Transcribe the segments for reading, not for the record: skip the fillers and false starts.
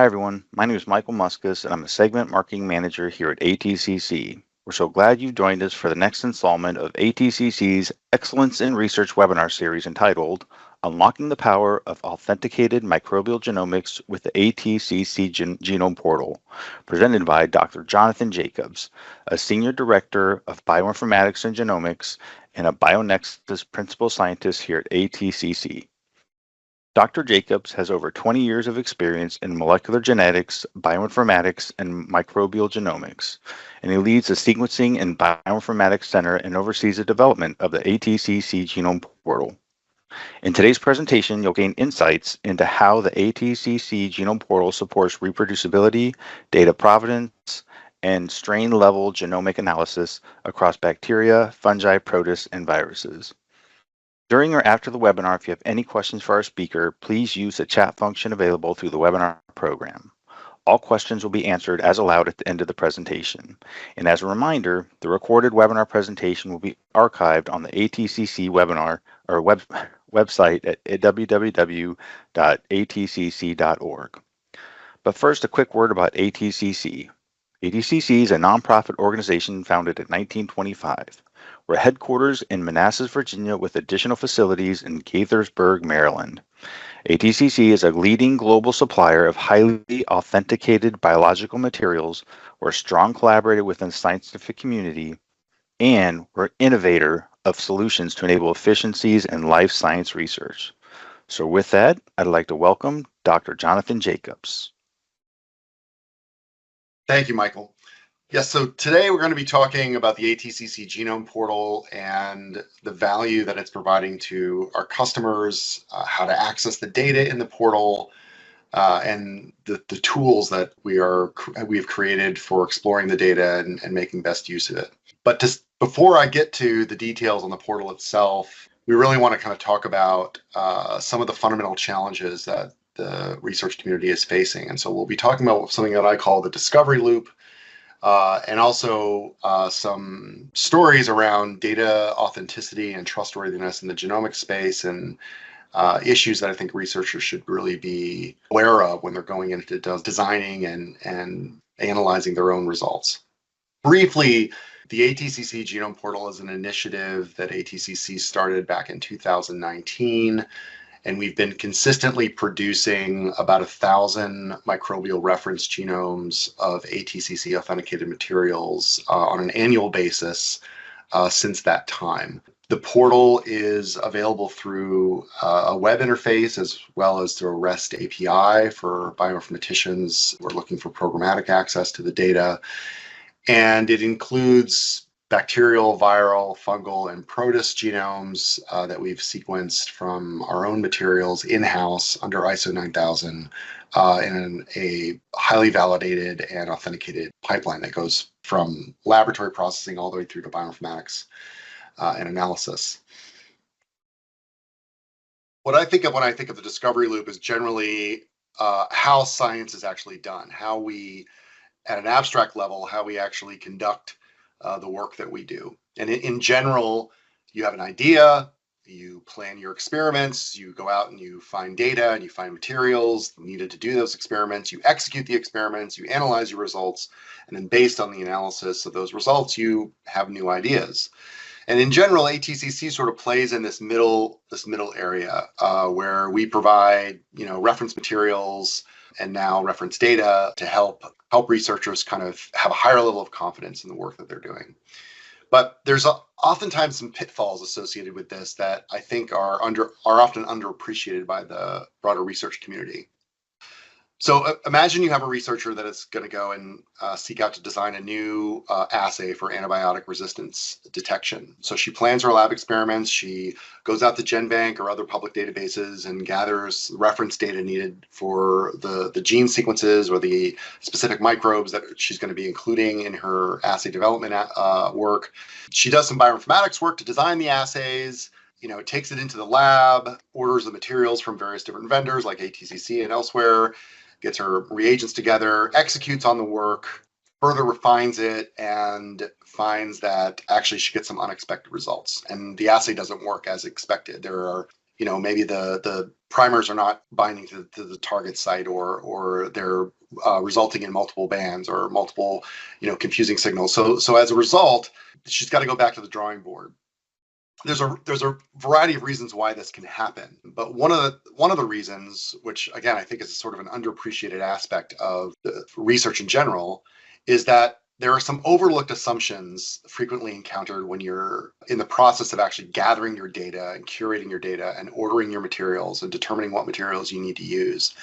Hi everyone, my name is Michael Muscus and I'm a Segment Marketing Manager here at ATCC. We're so glad you've joined us for the next installment of ATCC's Excellence in Research webinar series entitled Unlocking the Power of Authenticated Microbial Genomics with the ATCC Genome Portal, presented by Dr. Jonathan Jacobs, a Senior Director of Bioinformatics and Genomics and a BioNexus Principal Scientist here at ATCC. Dr. Jacobs has over 20 years of experience in molecular genetics, bioinformatics, and microbial genomics, and he leads the Sequencing and Bioinformatics Center and oversees the development of the ATCC Genome Portal. In today's presentation, you'll gain insights into how the ATCC Genome Portal supports reproducibility, data provenance, and strain-level genomic analysis across bacteria, fungi, protists, and viruses. During or after the webinar, if you have any questions for our speaker, please use the chat function available through the webinar program. All questions will be answered as allowed at the end of the presentation. And as a reminder, the recorded webinar presentation will be archived on the ATCC webinar or website at www.atcc.org. But first, a quick word about ATCC. ATCC is a nonprofit organization founded in 1925. We're headquarters in Manassas, Virginia, with additional facilities in Gaithersburg, Maryland. ATCC is a leading global supplier of highly authenticated biological materials. We're a strong collaborator within the scientific community, and we're an innovator of solutions to enable efficiencies in life science research. So with that, I'd like to welcome Dr. Jonathan Jacobs. Thank you, Michael. Yes, so today we're going to be talking about the ATCC Genome Portal and the value that it's providing to our customers, how to access the data in the portal, and the tools that we have created for exploring the data and making best use of it. But before I get to the details on the portal itself, we really want to kind of talk about some of the fundamental challenges that the research community is facing. And so we'll be talking about something that I call the discovery loop, and also some stories around data authenticity and trustworthiness in the genomic space, and issues that I think researchers should really be aware of when they're going into designing and analyzing their own results. Briefly, the ATCC Genome Portal is an initiative that ATCC started back in 2019. And we've been consistently producing about 1,000 microbial reference genomes of ATCC authenticated materials on an annual basis since that time. The portal is available through a web interface as well as through a REST API for bioinformaticians who are looking for programmatic access to the data. And it includes bacterial, viral, fungal, and protist genomes that we've sequenced from our own materials in-house under ISO 9000 in a highly validated and authenticated pipeline that goes from laboratory processing all the way through to bioinformatics and analysis. What I think of when I think of the discovery loop is generally how science is actually done, how we, at an abstract level, how we actually conduct the work that we do. And in general, you have an idea, you plan your experiments, you go out and you find data and you find materials needed to do those experiments, you execute the experiments, you analyze your results, and then based on the analysis of those results, you have new ideas. And in general, ATCC sort of plays in this middle area where we provide, reference materials and now reference data to help researchers kind of have a higher level of confidence in the work that they're doing. But there's oftentimes some pitfalls associated with this that I think are often underappreciated by the broader research community. So imagine you have a researcher that is going to go and seek out to design a new assay for antibiotic resistance detection. So she plans her lab experiments. She goes out to GenBank or other public databases and gathers reference data needed for the gene sequences or the specific microbes that she's going to be including in her assay development work. She does some bioinformatics work to design the assays. Takes it into the lab, orders the materials from various different vendors like ATCC and elsewhere, gets her reagents together, executes on the work, further refines it, and finds that actually she gets some unexpected results. And the assay doesn't work as expected. There are, maybe the primers are not binding to the target site, or they're resulting in multiple bands or multiple, confusing signals. So as a result, she's got to go back to the drawing board. There's a variety of reasons why this can happen, but one of the reasons, which again I think is sort of an underappreciated aspect of the research in general, is that there are some overlooked assumptions frequently encountered when you're in the process of actually gathering your data and curating your data and ordering your materials and determining what materials you need to use.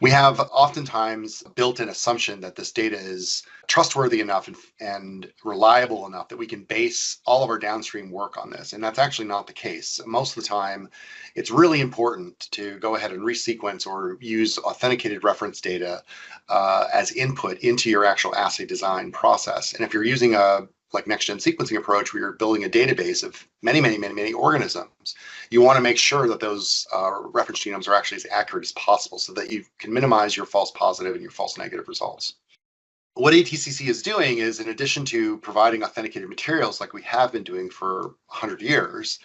We have oftentimes built an assumption that this data is trustworthy enough and reliable enough that we can base all of our downstream work on this. And that's actually not the case. Most of the time, it's really important to go ahead and resequence or use authenticated reference data as input into your actual assay design process. And if you're using a next-gen sequencing approach where you're building a database of many organisms, you want to make sure that those reference genomes are actually as accurate as possible so that you can minimize your false positive and your false negative results. What ATCC is doing is, in addition to providing authenticated materials like we have been doing for 100 years,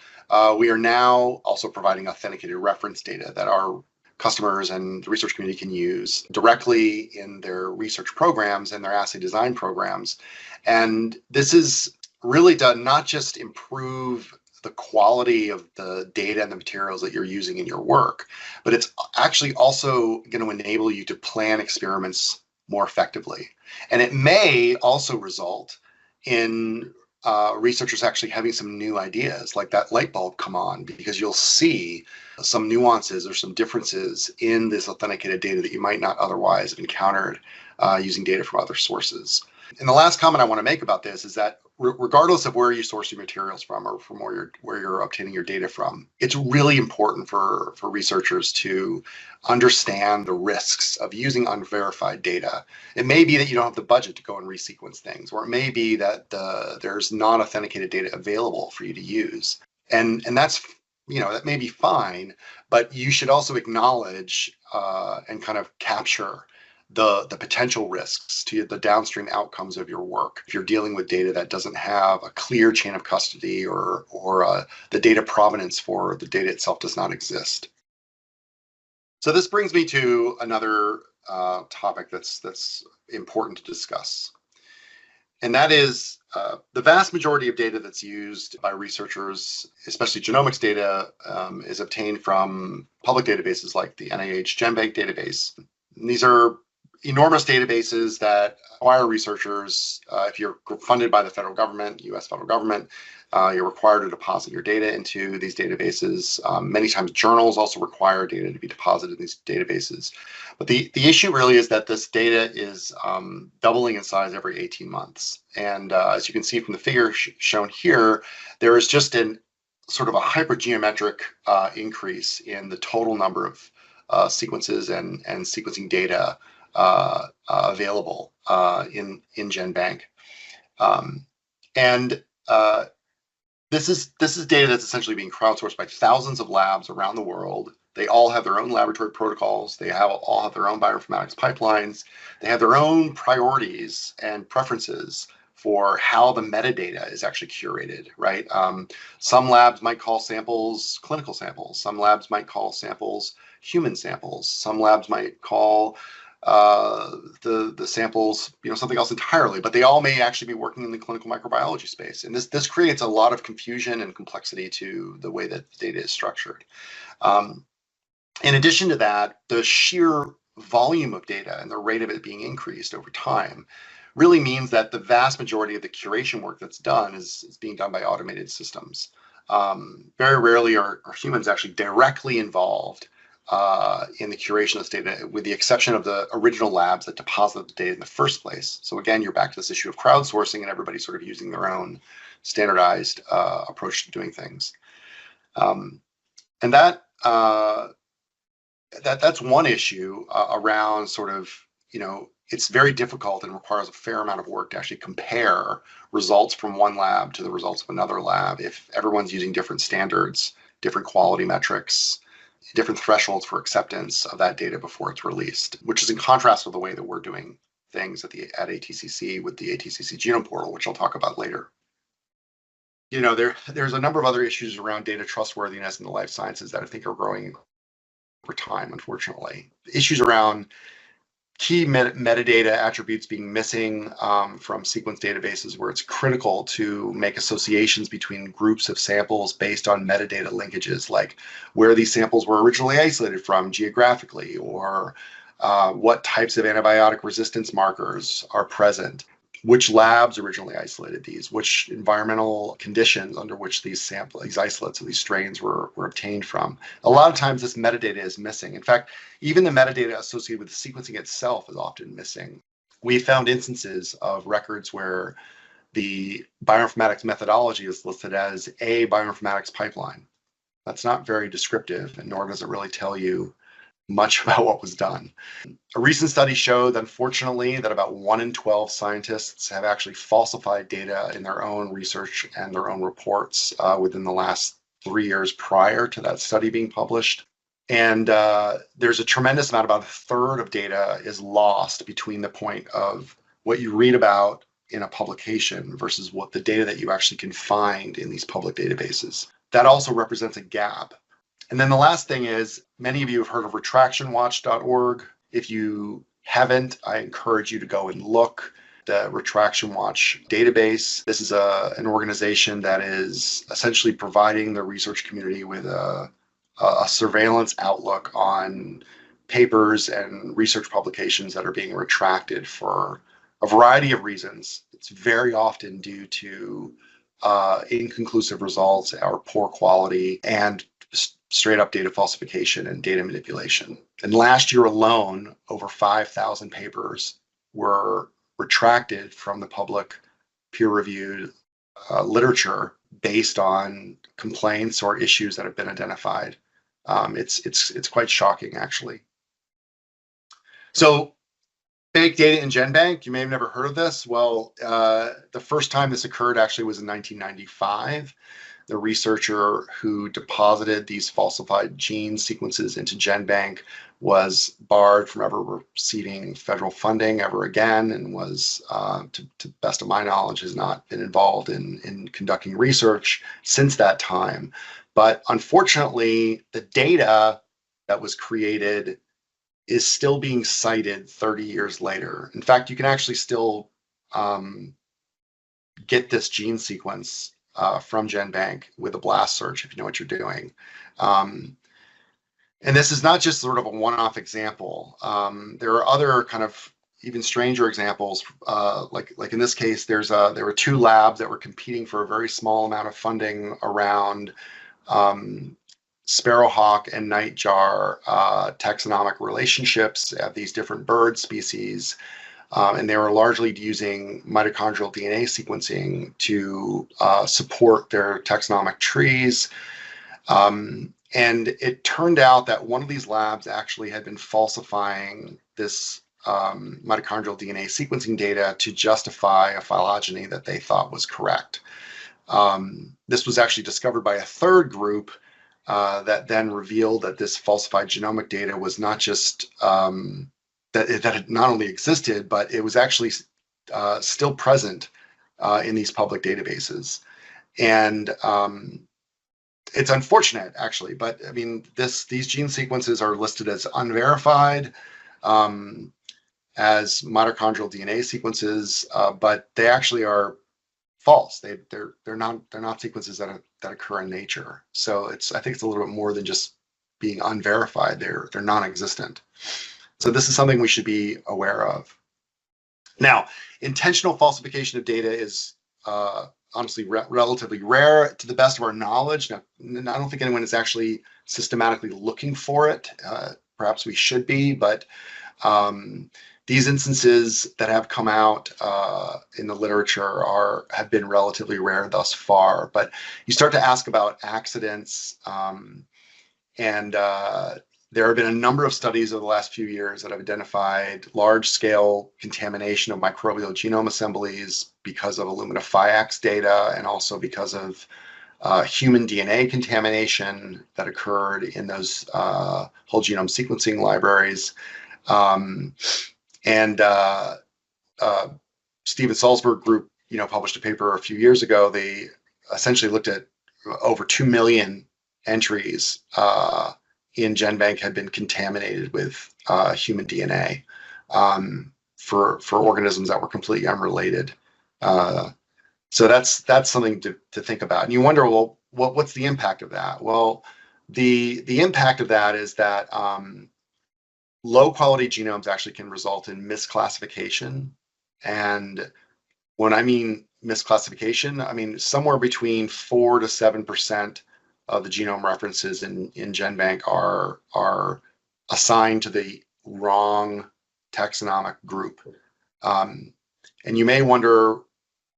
we are now also providing authenticated reference data that our customers and the research community can use directly in their research programs and their assay design programs. And this is really done not just improve the quality of the data and the materials that you're using in your work, but it's actually also going to enable you to plan experiments more effectively. And it may also result in researchers actually having some new ideas, like that light bulb come on, because you'll see some nuances or some differences in this authenticated data that you might not otherwise have encountered using data from other sources. And the last comment I want to make about this is that regardless of where you source your materials from or from where you're obtaining your data from, it's really important for researchers to understand the risks of using unverified data. It may be that you don't have the budget to go and resequence things, or it may be that there's non-authenticated data available for you to use. And that's, that may be fine, but you should also acknowledge and kind of capture the potential risks to the downstream outcomes of your work if you're dealing with data that doesn't have a clear chain of custody or the data provenance for the data itself does not exist. So this brings me to another topic that's important to discuss. And that is the vast majority of data that's used by researchers, especially genomics data, is obtained from public databases like the NIH GenBank database. And these are enormous databases that require researchers, if you're funded by the federal government, US federal government, you're required to deposit your data into these databases. Many times journals also require data to be deposited in these databases. But the issue really is that this data is doubling in size every 18 months. And as you can see from the figure shown here, there is just a sort of a hypergeometric increase in the total number of sequences and sequencing data available in GenBank. This is data that's essentially being crowdsourced by thousands of labs around the world. They all have their own laboratory protocols. They all have their own bioinformatics pipelines. They have their own priorities and preferences for how the metadata is actually curated, right? Some labs might call samples clinical samples. Some labs might call samples human samples. Some labs might call the samples, something else entirely, but they all may actually be working in the clinical microbiology space. And this creates a lot of confusion and complexity to the way that the data is structured. In addition to that, the sheer volume of data and the rate of it being increased over time really means that the vast majority of the curation work that's done is being done by automated systems. Very rarely are humans actually directly involved in the curation of this data, with the exception of the original labs that deposited the data in the first place. So again, you're back to this issue of crowdsourcing and everybody sort of using their own standardized approach to doing things. And that's one issue around sort of, it's very difficult and requires a fair amount of work to actually compare results from one lab to the results of another lab if everyone's using different standards, different quality metrics, different thresholds for acceptance of that data before it's released, which is in contrast with the way that we're doing things at ATCC with the ATCC Genome Portal, which I'll talk about later. There's a number of other issues around data trustworthiness in the life sciences that I think are growing over time, unfortunately. Issues around key metadata attributes being missing from sequence databases, where it's critical to make associations between groups of samples based on metadata linkages, like where these samples were originally isolated from geographically, or what types of antibiotic resistance markers are present, which labs originally isolated these, which environmental conditions under which these isolates of these strains were obtained from. A lot of times this metadata is missing. In fact, even the metadata associated with the sequencing itself is often missing. We found instances of records where the bioinformatics methodology is listed as a bioinformatics pipeline. That's not very descriptive, and nor does it really tell you much about what was done. A recent study showed, unfortunately, that about 1 in 12 scientists have actually falsified data in their own research and their own reports within the last 3 years prior to that study being published. And there's a tremendous amount, about a third of data is lost between the point of what you read about in a publication versus what the data that you actually can find in these public databases. That also represents a gap. And then the last thing is, many of you have heard of retractionwatch.org. If you haven't, I encourage you to go and look. The Retraction Watch database. This is an organization that is essentially providing the research community with a surveillance outlook on papers and research publications that are being retracted for a variety of reasons. It's very often due to inconclusive results or poor quality and straight up data falsification and data manipulation. And last year alone, over 5,000 papers were retracted from the public peer-reviewed literature based on complaints or issues that have been identified. It's quite shocking, actually. So, big data in GenBank, you may have never heard of this. Well, the first time this occurred actually was in 1995. The researcher who deposited these falsified gene sequences into GenBank was barred from ever receiving federal funding ever again, and was, to best of my knowledge, has not been involved in conducting research since that time. But unfortunately, the data that was created is still being cited 30 years later. In fact, you can actually still get this gene sequence from GenBank with a blast search if you know what you're doing. And this is not just sort of a one-off example. There are other kind of even stranger examples. Like in this case, there were 2 labs that were competing for a very small amount of funding around sparrowhawk and nightjar taxonomic relationships of these different bird species. And they were largely using mitochondrial DNA sequencing to support their taxonomic trees. And it turned out that one of these labs actually had been falsifying this mitochondrial DNA sequencing data to justify a phylogeny that they thought was correct. This was actually discovered by a third group that then revealed that this falsified genomic data was not just that it not only existed, but it was actually still present in these public databases. And it's unfortunate, actually, but I mean, these gene sequences are listed as unverified, as mitochondrial DNA sequences, but they actually are false. They're not sequences that occur in nature. So I think it's a little bit more than just being unverified. They're non-existent. So this is something we should be aware of. Now, intentional falsification of data is honestly relatively rare to the best of our knowledge. Now, I don't think anyone is actually systematically looking for it. Perhaps we should be, but these instances that have come out in the literature have been relatively rare thus far. But you start to ask about accidents, and there have been a number of studies over the last few years that have identified large-scale contamination of microbial genome assemblies because of Illumina FIAX data, and also because of human DNA contamination that occurred in those whole genome sequencing libraries. Steven Salzberg group, published a paper a few years ago. They essentially looked at over 2 million entries in GenBank had been contaminated with human DNA for organisms that were completely unrelated. So that's something to think about. And you wonder, well, what's the impact of that? Well, the impact of that is that low quality genomes actually can result in misclassification. And when I mean misclassification, I mean somewhere between 4 to 7% of the genome references in GenBank are assigned to the wrong taxonomic group. And you may wonder,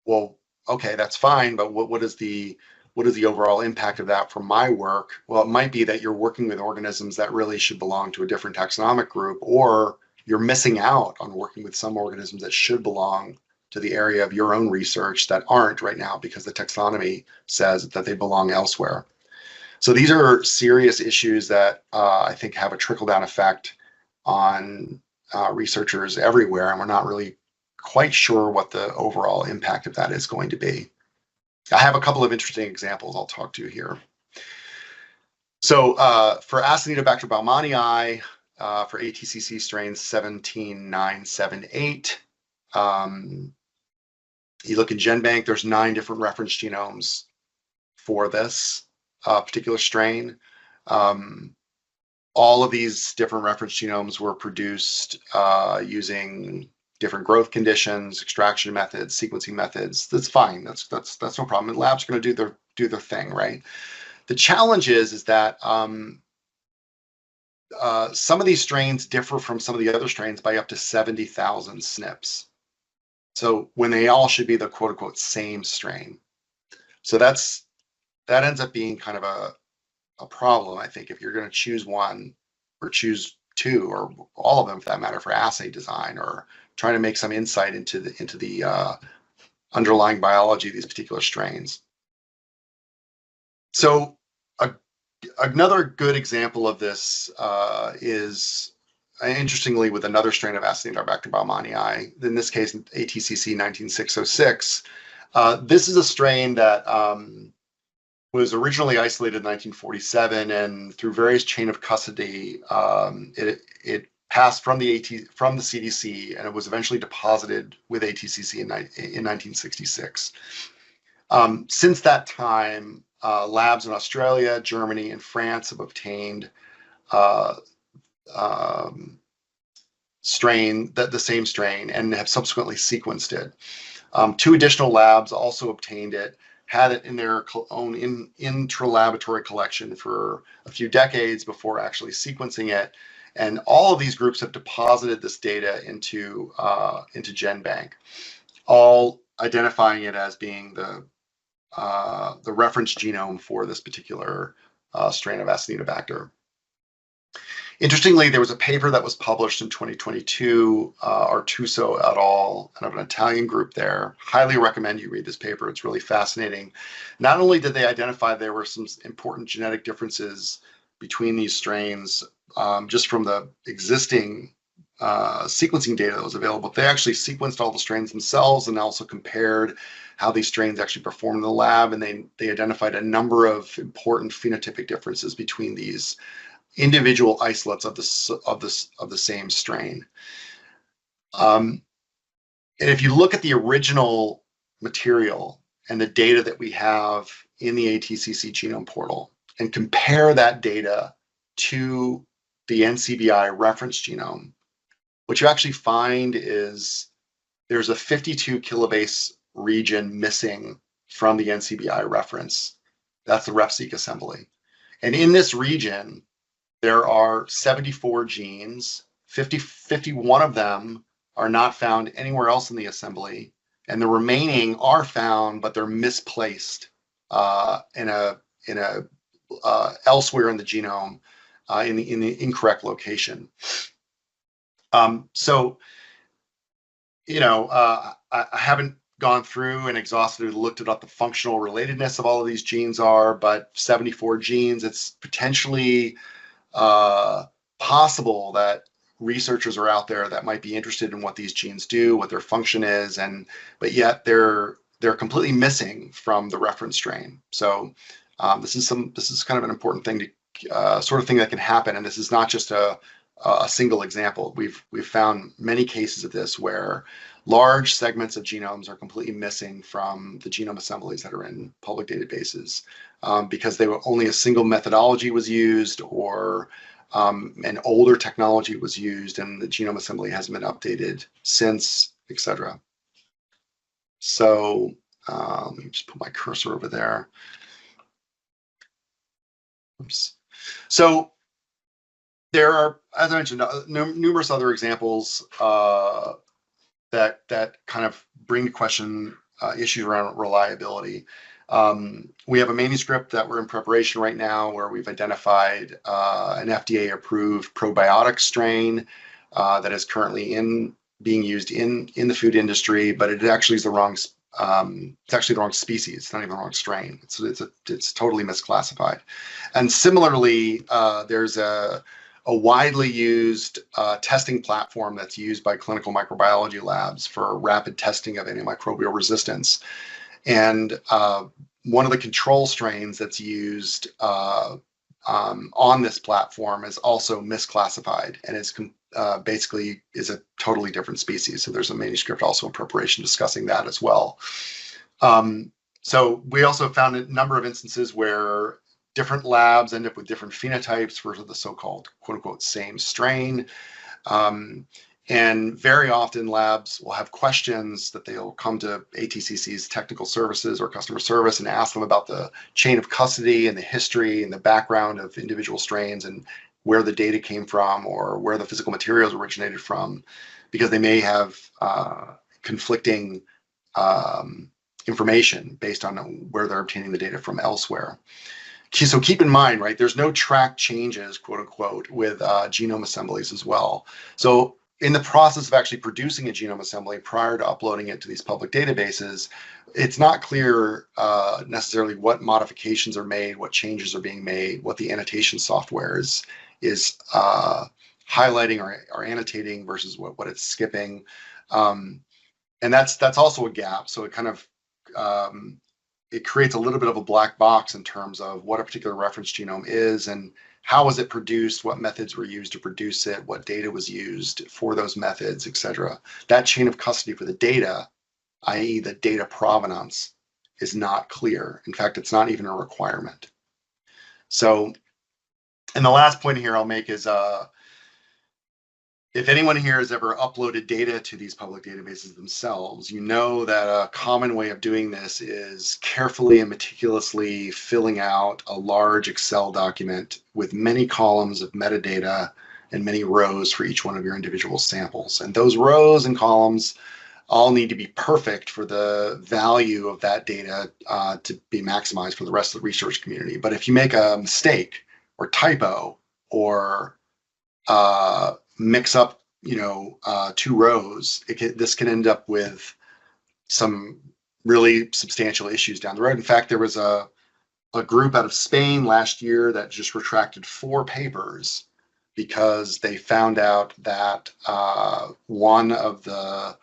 well, okay, that's fine, but what is the overall impact of that for my work? Well, it might be that you're working with organisms that really should belong to a different taxonomic group, or you're missing out on working with some organisms that should belong to the area of your own research that aren't right now because the taxonomy says that they belong elsewhere. So these are serious issues that I think have a trickle-down effect on researchers everywhere, and we're not really quite sure what the overall impact of that is going to be. I have a couple of interesting examples I'll talk to here. So for Acinetobacter baumannii, for ATCC strains 17978, you look in GenBank, there's 9 different reference genomes for this particular strain. All of these different reference genomes were produced using different growth conditions, extraction methods, sequencing methods. That's fine. That's no problem. And labs are going to do their thing, right? The challenge is that some of these strains differ from some of the other strains by up to 70,000 SNPs. So when they all should be the quote unquote same strain. So that ends up being kind of a problem, I think, if you're going to choose one or choose 2 or all of them for that matter for assay design or trying to make some insight into the underlying biology of these particular strains. So another good example of this is interestingly with another strain of Acinetobacter baumannii, in this case ATCC 19606. This is a strain that was originally isolated in 1947, and through various chain of custody, it passed from the CDC, and it was eventually deposited with ATCC in 1966. Since that time, labs in Australia, Germany, and France have obtained the same strain, and have subsequently sequenced it. 2 additional labs also obtained it, had it in their own intralaboratory collection for a few decades before actually sequencing it. And all of these groups have deposited this data into GenBank, all identifying it as being the reference genome for this particular strain of Acinetobacter. Interestingly, there was a paper that was published in 2022, Artuso et al., and of an Italian group there. Highly recommend you read this paper. It's really fascinating. Not only did they identify there were some important genetic differences between these strains just from the existing sequencing data that was available, they actually sequenced all the strains themselves and also compared how these strains actually performed in the lab, and they identified a number of important phenotypic differences between these individual isolates of the same strain. And if you look at the original material and the data that we have in the ATCC Genome Portal and compare that data to the NCBI reference genome, what you actually find is there's a 52 kilobase region missing from the NCBI reference. That's the RefSeq assembly. And in this region, there are 74 genes, 51 of them are not found anywhere else in the assembly, and the remaining are found, but they're misplaced in a elsewhere in the genome in the incorrect location. So, I haven't gone through and exhaustively looked at what the functional relatedness of all of these genes are, but 74 genes, it's potentially possible that researchers are out there that might be interested in what these genes do, what their function is, but yet they're completely missing from the reference strain. So this is kind of an important thing sort of thing that can happen. And this is not just a single example. We've found many cases of this where large segments of genomes are completely missing from the genome assemblies that are in public databases because only a single methodology was used, or an older technology was used and the genome assembly hasn't been updated since, etc. So let me just put my cursor over there. Oops. So there are, as I mentioned, numerous other examples that kind of bring to question issues around reliability. We have a manuscript that we're in preparation right now where we've identified an FDA-approved probiotic strain that is currently being used in the food industry, but it actually is the wrong. It's actually the wrong species. It's not even the wrong strain. It's totally misclassified. And similarly, there's a widely used testing platform that's used by clinical microbiology labs for rapid testing of antimicrobial resistance. And one of the control strains that's used on this platform is also misclassified, and it's basically is a totally different species. So there's a manuscript also in preparation discussing that as well. So we also found a number of instances where different labs end up with different phenotypes for the so-called quote unquote same strain. And very often labs will have questions that they'll come to ATCC's technical services or customer service and ask them about the chain of custody and the history and the background of individual strains and where the data came from or where the physical materials originated from, because they may have conflicting information based on where they're obtaining the data from elsewhere. So keep in mind, right, there's no track changes, quote unquote, with genome assemblies as well. So in the process of actually producing a genome assembly prior to uploading it to these public databases, it's not clear necessarily what modifications are made, what changes are being made, what the annotation software is highlighting or annotating versus what it's skipping. And that's also a gap. So it kind of it creates a little bit of a black box in terms of what a particular reference genome is and how was it produced, what methods were used to produce it, what data was used for those methods, etc. That chain of custody for the data, i.e. the data provenance, is not clear. In fact, it's not even a requirement. So, and the last point here I'll make is if anyone here has ever uploaded data to these public databases themselves, you know that a common way of doing this is carefully and meticulously filling out a large Excel document with many columns of metadata and many rows for each one of your individual samples. And those rows and columns all need to be perfect for the value of that data to be maximized for the rest of the research community. But if you make a mistake or typo or mix up, two rows, this can end up with some really substantial issues down the road. In fact, there was a group out of Spain last year that just retracted 4 papers because they found out that one of the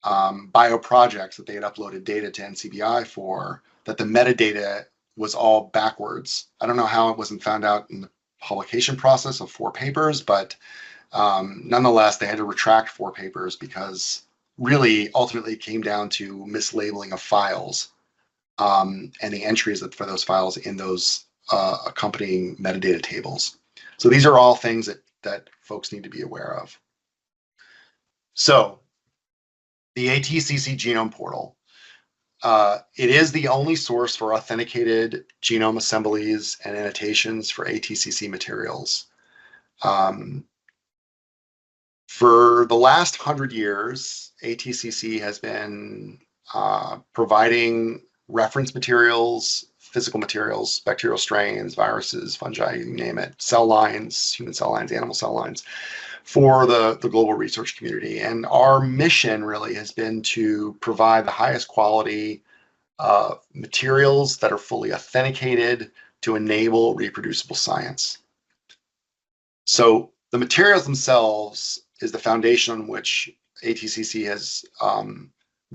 bio projects that they had uploaded data to NCBI for, that the metadata was all backwards. I don't know how it wasn't found out in the publication process of 4 papers, but nonetheless, they had to retract 4 papers because really ultimately it came down to mislabeling of files and the entries for those files in those accompanying metadata tables. So these are all things that folks need to be aware of. So the ATCC Genome Portal, it is the only source for authenticated genome assemblies and annotations for ATCC materials. For the last 100 years, ATCC has been providing reference materials, physical materials, bacterial strains, viruses, fungi, you name it, cell lines, human cell lines, animal cell lines, for the global research community. And our mission really has been to provide the highest quality materials that are fully authenticated to enable reproducible science. So the materials themselves is the foundation on which ATCC has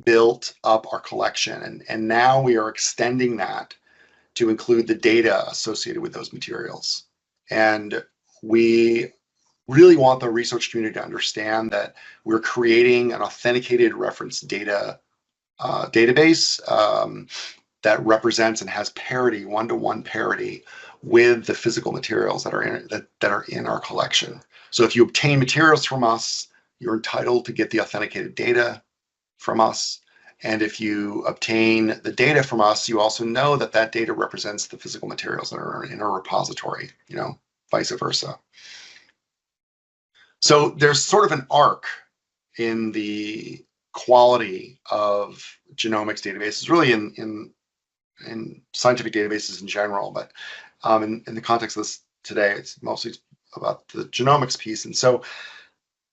built up our collection. And now we are extending that to include the data associated with those materials. And we really want the research community to understand that we're creating an authenticated reference data database that represents and has parity, one-to-one parity, with the physical materials that are in our collection. So if you obtain materials from us, you're entitled to get the authenticated data from us. And if you obtain the data from us, you also know that that data represents the physical materials that are in our repository, vice versa. So there's sort of an arc in the quality of genomics databases, really in scientific databases in general, but in the context of this today, it's mostly about the genomics piece. And so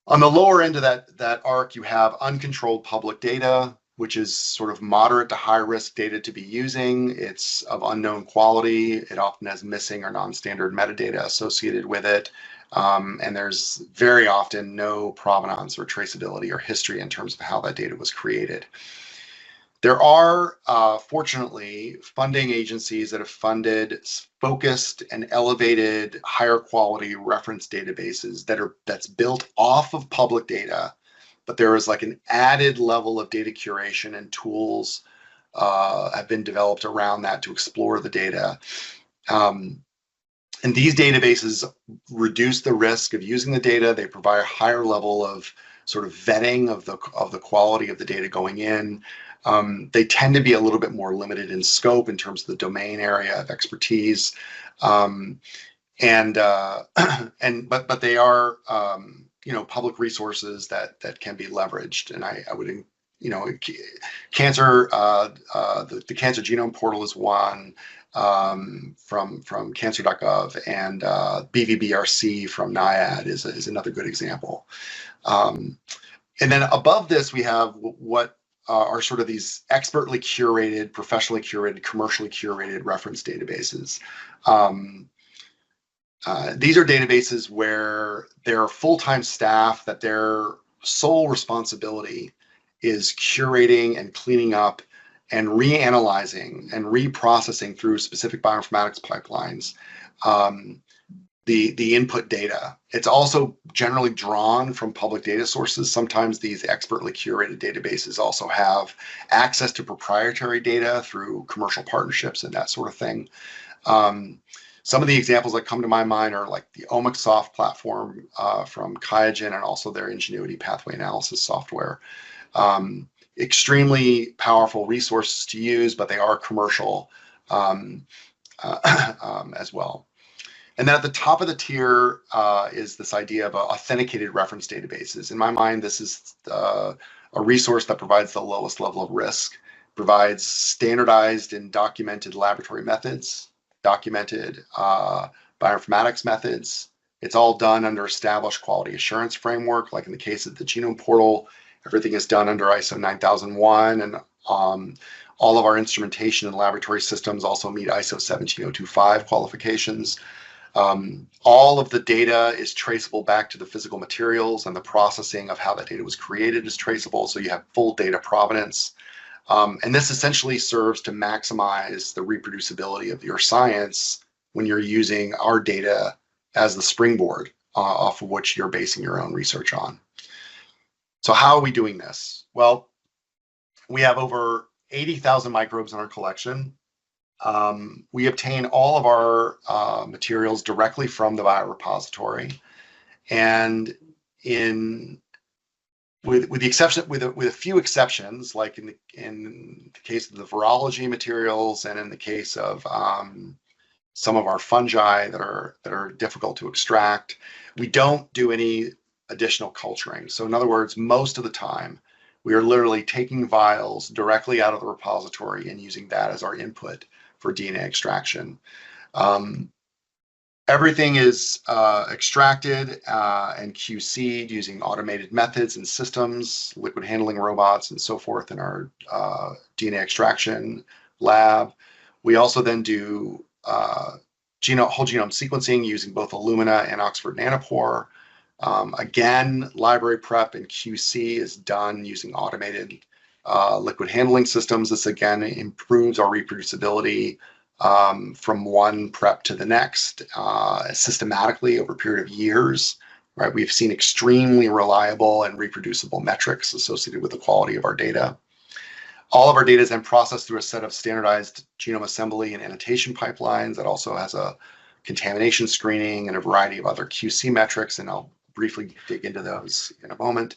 on the lower end of that arc, you have uncontrolled public data, which is sort of moderate to high risk data to be using. It's of unknown quality. It often has missing or non-standard metadata associated with it. And there's very often no provenance or traceability or history in terms of how that data was created. There are, fortunately, funding agencies that have funded focused and elevated higher quality reference databases that's built off of public data, but there is like an added level of data curation and tools have been developed around that to explore the data. And these databases reduce the risk of using the data. They provide a higher level of sort of vetting of the quality of the data going in. They tend to be a little bit more limited in scope in terms of the domain area of expertise, but they are public resources that can be leveraged. And I would cancer the Cancer Genome Portal is one from cancer.gov, and BVBRC from NIAID is another good example. And then above this we have what are sort of these expertly curated, professionally curated, commercially curated reference databases. These are databases where there are full-time staff that their sole responsibility is curating and cleaning up and reanalyzing and reprocessing through specific bioinformatics pipelines the input data. It's also generally drawn from public data sources. Sometimes these expertly curated databases also have access to proprietary data through commercial partnerships and that sort of thing. Some of the examples that come to my mind are like the Omicsoft platform from QIAGEN, and also their Ingenuity pathway analysis software. Extremely powerful resources to use, but they are commercial as well. And then at the top of the tier is this idea of authenticated reference databases. In my mind, this is a resource that provides the lowest level of risk, provides standardized and documented laboratory methods, documented bioinformatics methods. It's all done under established quality assurance framework. Like in the case of the Genome Portal, everything is done under ISO 9001, and all of our instrumentation and laboratory systems also meet ISO 17025 qualifications. All of the data is traceable back to the physical materials, and the processing of how that data was created is traceable, so you have full data provenance. And this essentially serves to maximize the reproducibility of your science when you're using our data as the springboard off of which you're basing your own research on. So how are we doing this? Well, we have over 80,000 microbes in our collection. We obtain all of our materials directly from the biorepository, and with a few exceptions, like in the case of the virology materials, and in the case of some of our fungi that are difficult to extract, we don't do any additional culturing. So in other words, most of the time, we are literally taking vials directly out of the repository and using that as our input for DNA extraction. Everything is extracted and QC'd using automated methods and systems, liquid handling robots, and so forth in our DNA extraction lab. We also then do whole genome sequencing using both Illumina and Oxford Nanopore. Again, library prep and QC is done using automated liquid handling systems. This again improves our reproducibility from one prep to the next systematically over a period of years. Right, we've seen extremely reliable and reproducible metrics associated with the quality of our data. All of our data is then processed through a set of standardized genome assembly and annotation pipelines that also has a contamination screening and a variety of other QC metrics, and I'll briefly dig into those in a moment.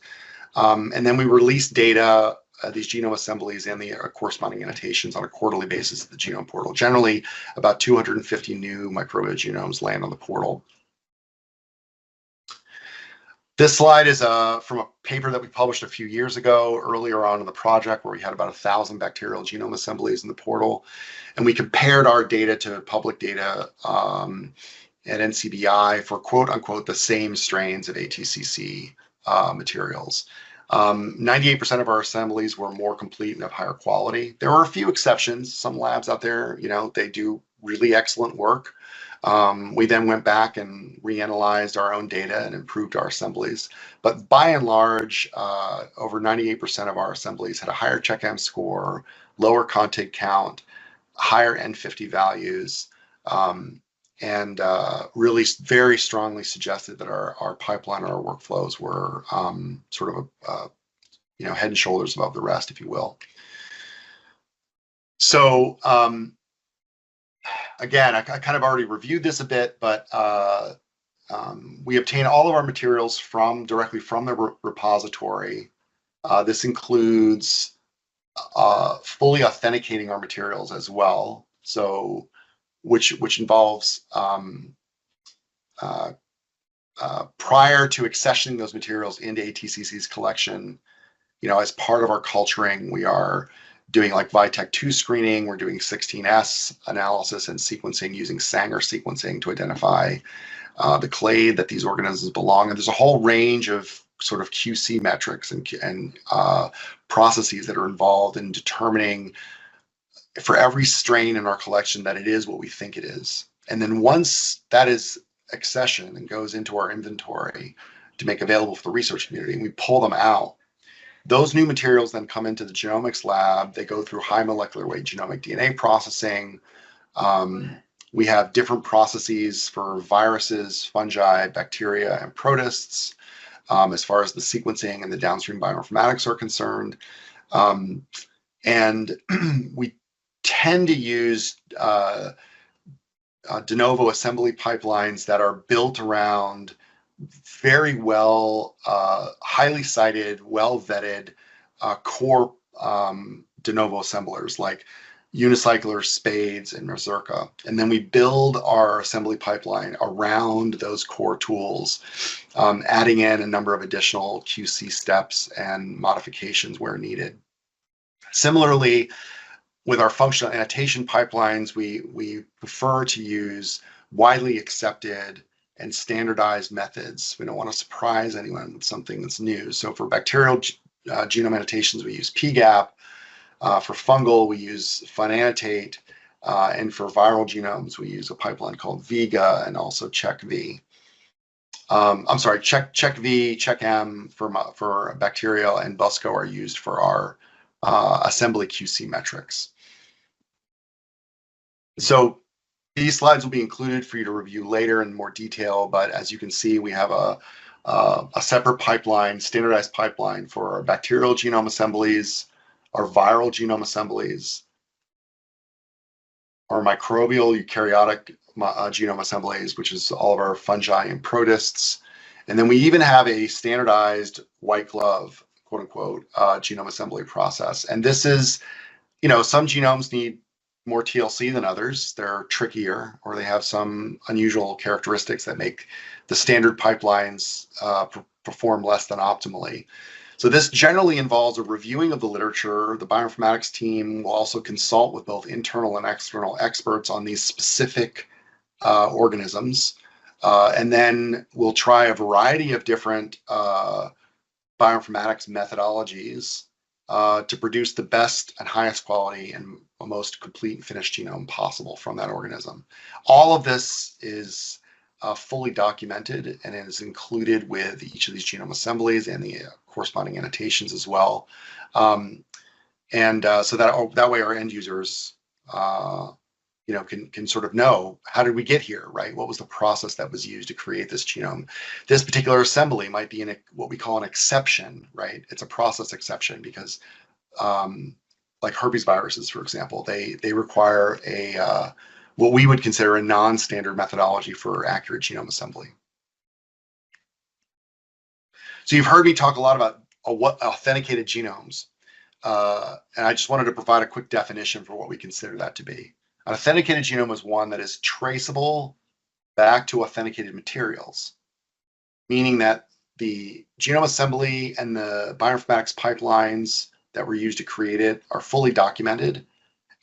And then we release data, these genome assemblies and the corresponding annotations on a quarterly basis at the Genome Portal. Generally, about 250 new microbial genomes land on the portal. This slide is from a paper that we published a few years ago, earlier on in the project, where we had about 1,000 bacterial genome assemblies in the portal. And we compared our data to public data at NCBI for quote unquote the same strains of ATCC materials. 98% of our assemblies were more complete and of higher quality. There were a few exceptions. Some labs out there, they do really excellent work. We then went back and reanalyzed our own data and improved our assemblies. But by and large, over 98% of our assemblies had a higher CheckM score, lower contig count, higher N50 values, and really very strongly suggested that our pipeline and our workflows were sort of head and shoulders above the rest, if you will. So again, I kind of already reviewed this a bit, but we obtain all of our materials directly from the repository. This includes fully authenticating our materials as well, so which involves prior to accessioning those materials into ATCC's collection, as part of our culturing, we are doing like Vitek2 screening, we're doing 16S analysis and sequencing using Sanger sequencing to identify the clade that these organisms belong. And there's a whole range of sort of QC metrics and processes that are involved in determining for every strain in our collection that it is what we think it is. And then once that is accessioned and goes into our inventory to make available for the research community, and we pull them out, those new materials then come into the genomics lab. They go through high molecular weight genomic DNA processing. We have different processes for viruses, fungi, bacteria, and protists as far as the sequencing and the downstream bioinformatics are concerned. And we tend to use de novo assembly pipelines that are built around very well, highly cited, well vetted core de novo assemblers like Unicycler, Spades, and Mazurka. And then we build our assembly pipeline around those core tools, adding in a number of additional QC steps and modifications where needed. Similarly, with our functional annotation pipelines, we prefer to use widely accepted and standardized methods. We don't want to surprise anyone with something that's new. So for bacterial genome annotations, we use PGAP. For fungal, we use FunAnnotate. And for viral genomes, we use a pipeline called Vega and also CheckV. I'm sorry, CheckV, CheckM for bacterial, and Busco are used for our assembly QC metrics. So these slides will be included for you to review later in more detail, but as you can see, we have a separate pipeline, standardized pipeline for our bacterial genome assemblies, our viral genome assemblies, our microbial eukaryotic genome assemblies, which is all of our fungi and protists. And then we even have a standardized white glove, quote unquote, genome assembly process. And this is, some genomes need more TLC than others. They're trickier, or they have some unusual characteristics that make the standard pipelines perform less than optimally. So this generally involves a reviewing of the literature. The bioinformatics team will also consult with both internal and external experts on these specific organisms. And then we'll try a variety of different bioinformatics methodologies to produce the best and highest quality and most complete and finished genome possible from that organism. All of this is fully documented and is included with each of these genome assemblies and the corresponding annotations as well. So that way our end users can sort of know, how did we get here, right? What was the process that was used to create this genome? This particular assembly might be what we call an exception, right? It's a process exception because like herpes viruses, for example, they require what we would consider a non-standard methodology for accurate genome assembly. So you've heard me talk a lot about what authenticated genomes, and I just wanted to provide a quick definition for what we consider that to be. An authenticated genome is one that is traceable back to authenticated materials, meaning that the genome assembly and the bioinformatics pipelines that were used to create it are fully documented,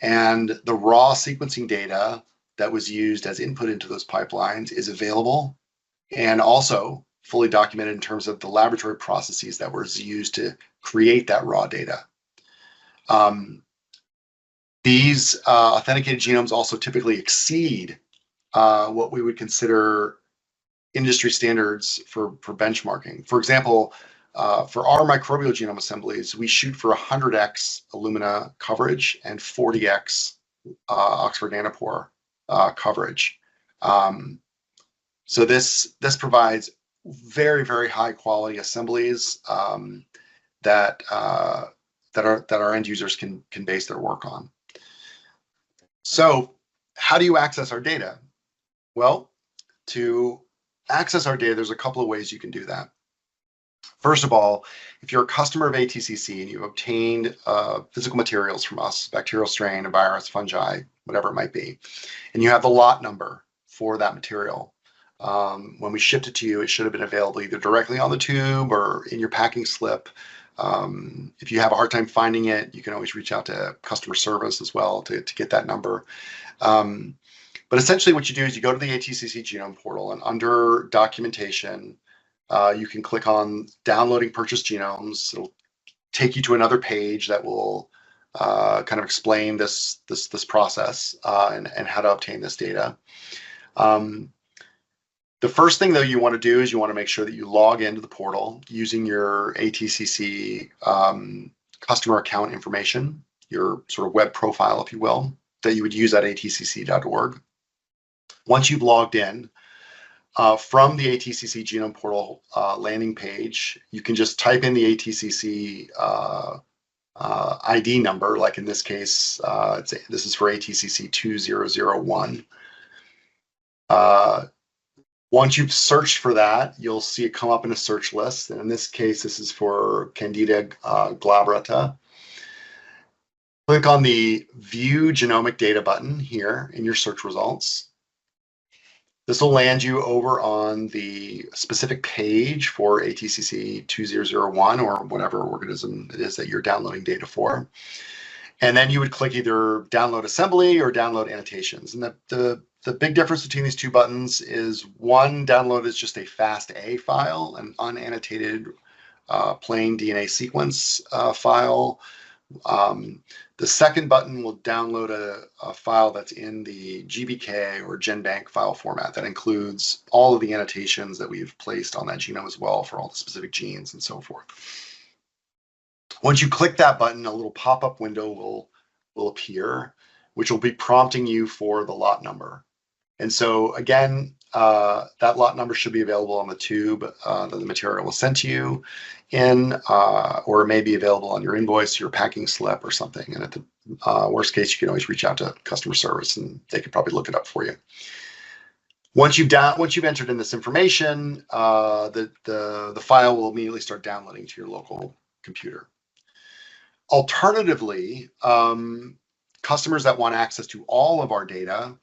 and the raw sequencing data that was used as input into those pipelines is available and also fully documented in terms of the laboratory processes that were used to create that raw data. These authenticated genomes also typically exceed what we would consider industry standards for benchmarking. For example, for our microbial genome assemblies, we shoot for 100x Illumina coverage and 40x Oxford Nanopore coverage. So this provides very, very high quality assemblies that our end users can base their work on. So how do you access our data? Well, to access our data, there's a couple of ways you can do that. First of all, if you're a customer of ATCC and you've obtained physical materials from us, bacterial strain, a virus, fungi, whatever it might be, and you have the lot number for that material, when we shipped it to you, it should have been available either directly on the tube or in your packing slip. If you have a hard time finding it, you can always reach out to customer service as well to get that number. But essentially what you do is you go to the ATCC Genome Portal, and under documentation, you can click on downloading purchased genomes. It'll take you to another page that will kind of explain this process and how to obtain this data. The first thing, though, you want to do is you want to make sure that you log into the portal using your ATCC customer account information, your sort of web profile, if you will, that you would use at atcc.org. Once you've logged in, from the ATCC Genome Portal landing page, you can just type in the ATCC ID number, like in this case, this is for ATCC 2001. Once you've searched for that, you'll see it come up in a search list. And in this case, this is for Candida glabrata. Click on the View Genomic Data button here in your search results. This will land you over on the specific page for ATCC 2001 or whatever organism it is that you're downloading data for. And then you would click either Download Assembly or Download Annotations. And the big difference between these two buttons is one, download is just a FASTA file, an unannotated plain DNA sequence file. The second button will download a file that's in the GBK or GenBank file format that includes all of the annotations that we've placed on that genome as well for all the specific genes and so forth. Once you click that button, a little pop-up window will appear, which will be prompting you for the lot number. And so again, that lot number should be available on the tube that the material was sent to you in, or it may be available on your invoice, your packing slip or something. And at the worst case, you can always reach out to customer service and they could probably look it up for you. Once you've entered in this information, the file will immediately start downloading to your local computer. Alternatively, customers that want access to all of our data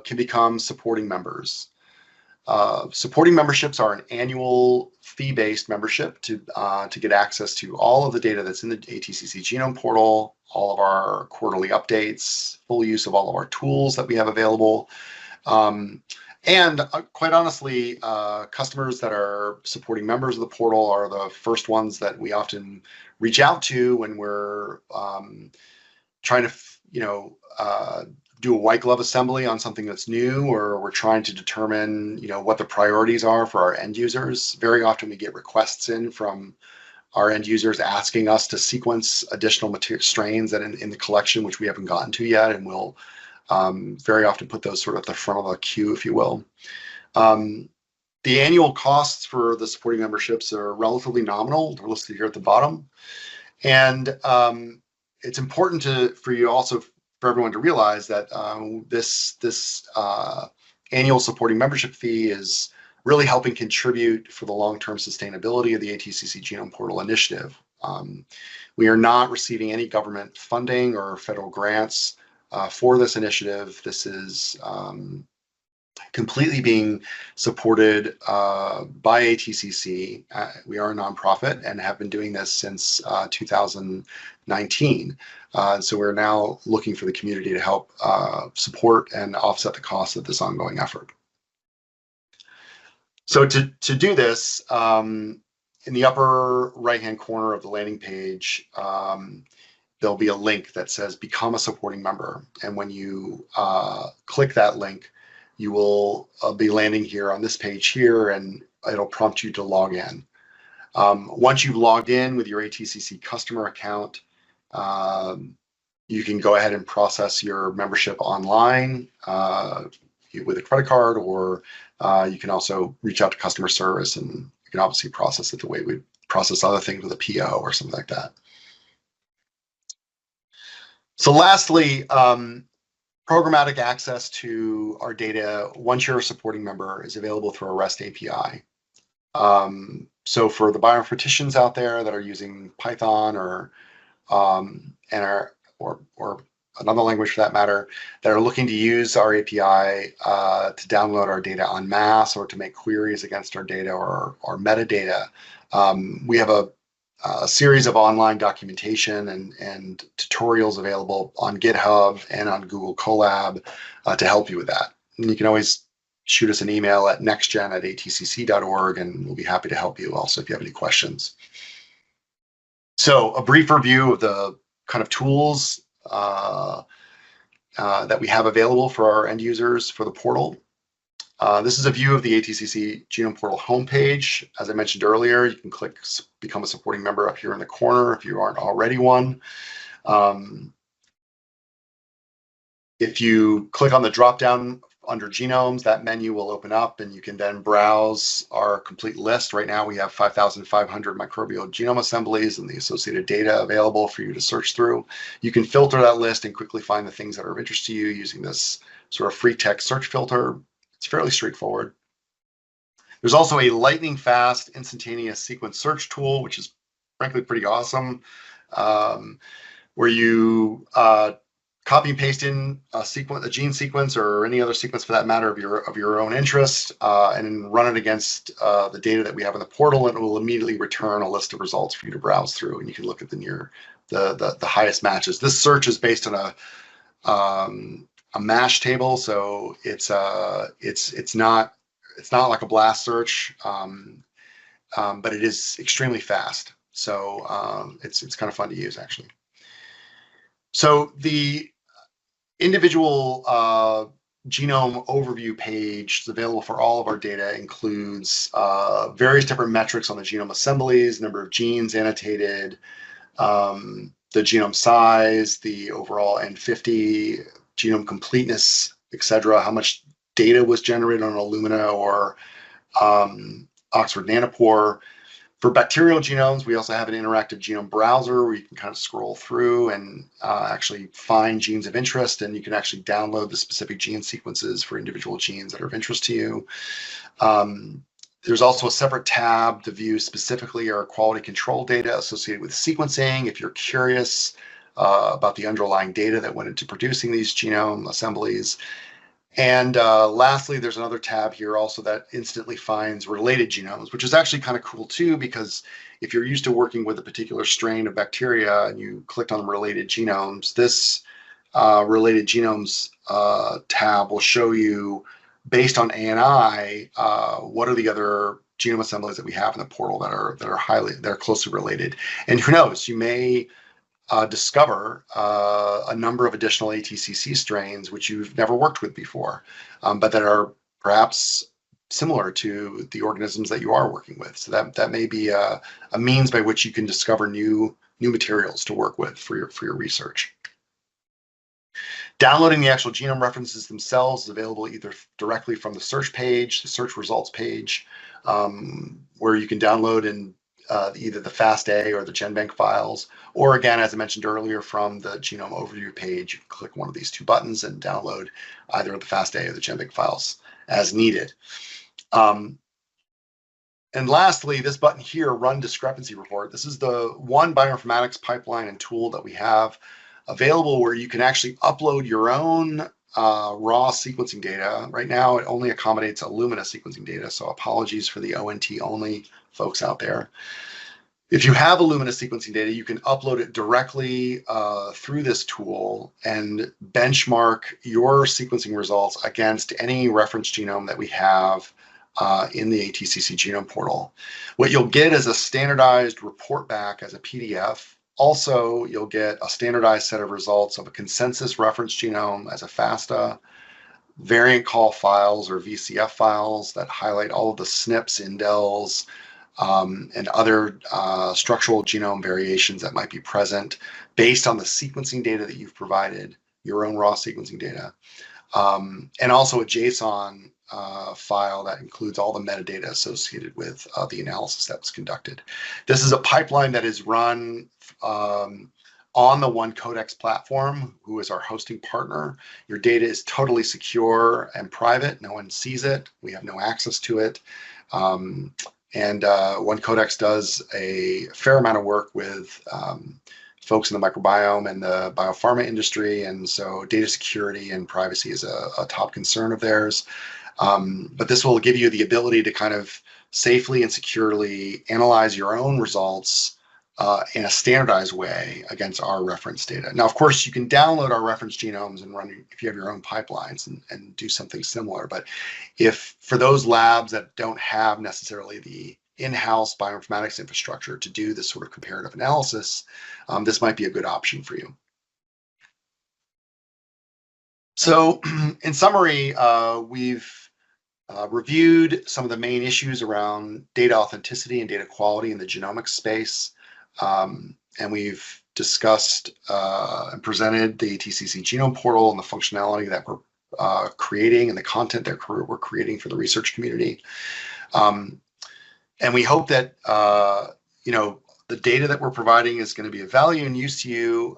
can become supporting members. Supporting memberships are an annual fee-based membership to get access to all of the data that's in the ATCC Genome Portal, all of our quarterly updates, full use of all of our tools that we have available. And quite honestly, customers that are supporting members of the portal are the first ones that we often reach out to when we're trying to, do a white glove assembly on something that's new, or we're trying to determine, what the priorities are for our end users. Very often we get requests in from our end users asking us to sequence additional strains that in the collection, which we haven't gotten to yet, and we'll very often put those sort of at the front of the queue, if you will. The annual costs for the supporting memberships are relatively nominal. They're listed here at the bottom. And it's important for you also for everyone to realize that this annual supporting membership fee is really helping contribute for the long-term sustainability of the ATCC Genome Portal initiative. We are not receiving any government funding or federal grants for this initiative. This is completely being supported by ATCC. We are a nonprofit and have been doing this since 2019. So we're now looking for the community to help support and offset the cost of this ongoing effort. So to do this, in the upper right-hand corner of the landing page, there'll be a link that says Become a Supporting Member. And when you click that link, you will be landing here on this page here, and it'll prompt you to log in. Once you've logged in with your ATCC customer account, you can go ahead and process your membership online with a credit card, or you can also reach out to customer service, and you can obviously process it the way we process other things with a PO or something like that. So lastly, programmatic access to our data once you're a supporting member is available through a REST API. So for the bioinformaticians out there that are using Python or another language for that matter, that are looking to use our API to download our data en masse or to make queries against our data or metadata, we have a series of online documentation and tutorials available on GitHub and on Google Colab to help you with that. And you can always shoot us an email at nextgen@atcc.org, and we'll be happy to help you also if you have any questions. So a brief review of the kind of tools that we have available for our end users for the portal. This is a view of the ATCC Genome Portal homepage. As I mentioned earlier, you can click Become a Supporting Member up here in the corner if you aren't already one. If you click on the drop-down under Genomes, that menu will open up, and you can then browse our complete list. Right now, we have 5,500 microbial genome assemblies and the associated data available for you to search through. You can filter that list and quickly find the things that are of interest to you using this sort of free text search filter. It's fairly straightforward. There's also a lightning fast instantaneous sequence search tool, which is frankly pretty awesome, where you copy and paste in a gene sequence or any other sequence for that matter of your own interest, and run it against the data that we have in the portal, and it will immediately return a list of results for you to browse through, and you can look at the highest matches. This search is based on a MASH table, so it's not like a blast search, but it is extremely fast. So it's kind of fun to use actually. So the individual genome overview page available for all of our data includes various different metrics on the genome assemblies, number of genes annotated, the genome size, the overall N50, genome completeness, etc., how much data was generated on Illumina or Oxford Nanopore. For bacterial genomes, we also have an interactive genome browser where you can kind of scroll through and actually find genes of interest, and you can actually download the specific gene sequences for individual genes that are of interest to you. There's also a separate tab to view specifically our quality control data associated with sequencing if you're curious about the underlying data that went into producing these genome assemblies. And lastly, there's another tab here also that instantly finds related genomes, which is actually kind of cool too, because if you're used to working with a particular strain of bacteria and you clicked on related genomes, this related genomes tab will show you, based on ANI, what are the other genome assemblies that we have in the portal that are closely related. And who knows, you may discover a number of additional ATCC strains which you've never worked with before, but that are perhaps similar to the organisms that you are working with. So that may be a means by which you can discover new materials to work with for your research. Downloading the actual genome references themselves is available either directly from the search page, the search results page, where you can download in either the FASTA or the GenBank files, or again, as I mentioned earlier, from the genome overview page, you can click one of these two buttons and download either the FASTA or the GenBank files as needed. And lastly, this button here, Run Discrepancy Report. This is the one bioinformatics pipeline and tool that we have available where you can actually upload your own raw sequencing data. Right now, it only accommodates Illumina sequencing data, so apologies for the ONT only folks out there. If you have Illumina sequencing data, you can upload it directly through this tool and benchmark your sequencing results against any reference genome that we have in the ATCC Genome Portal. What you'll get is a standardized report back as a PDF. Also, you'll get a standardized set of results of a consensus reference genome as a FASTA, variant call files or VCF files that highlight all of the SNPs, indels, and other structural genome variations that might be present based on the sequencing data that you've provided, your own raw sequencing data, and also a JSON file that includes all the metadata associated with the analysis that was conducted. This is a pipeline that is run on the OneCodex platform, who is our hosting partner. Your data is totally secure and private. No one sees it. We have no access to it. And OneCodex does a fair amount of work with folks in the microbiome and the biopharma industry, and so data security and privacy is a top concern of theirs. But this will give you the ability to kind of safely and securely analyze your own results in a standardized way against our reference data. Now, of course, you can download our reference genomes and run, if you have your own pipelines, and do something similar. But if for those labs that don't have necessarily the in-house bioinformatics infrastructure to do this sort of comparative analysis, this might be a good option for you. So in summary, we've reviewed some of the main issues around data authenticity and data quality in the genomics space. And we've discussed and presented the ATCC Genome Portal and the functionality that we're creating and the content that we're creating for the research community. And we hope that the data that we're providing is going to be of value and use to you.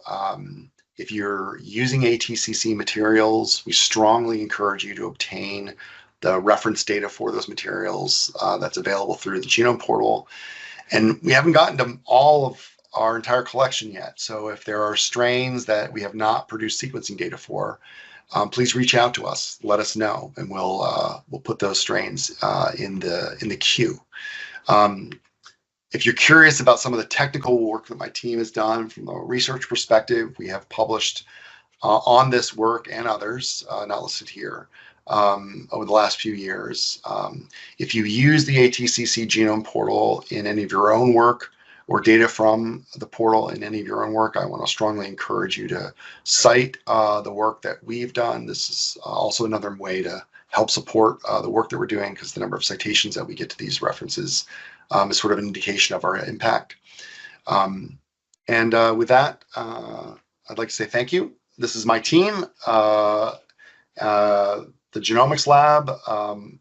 If you're using ATCC materials, we strongly encourage you to obtain the reference data for those materials that's available through the Genome Portal. And we haven't gotten to all of our entire collection yet. So if there are strains that we have not produced sequencing data for, please reach out to us. Let us know, and we'll put those strains in the queue. If you're curious about some of the technical work that my team has done from a research perspective, we have published on this work and others, not listed here, over the last few years. If you use the ATCC Genome Portal in any of your own work or data from the portal in any of your own work, I want to strongly encourage you to cite the work that we've done. This is also another way to help support the work that we're doing, because the number of citations that we get to these references is sort of an indication of our impact. And with that, I'd like to say thank you. This is my team, the Genomics Lab, the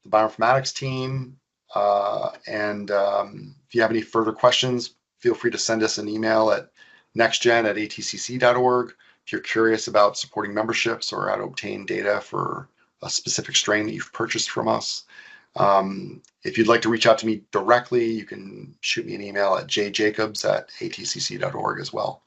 Bioinformatics team, and if you have any further questions, feel free to send us an email at nextgen@atcc.org. If you're curious about supporting memberships or how to obtain data for a specific strain that you've purchased from us. If you'd like to reach out to me directly, you can shoot me an email at jjacobs@atcc.org as well.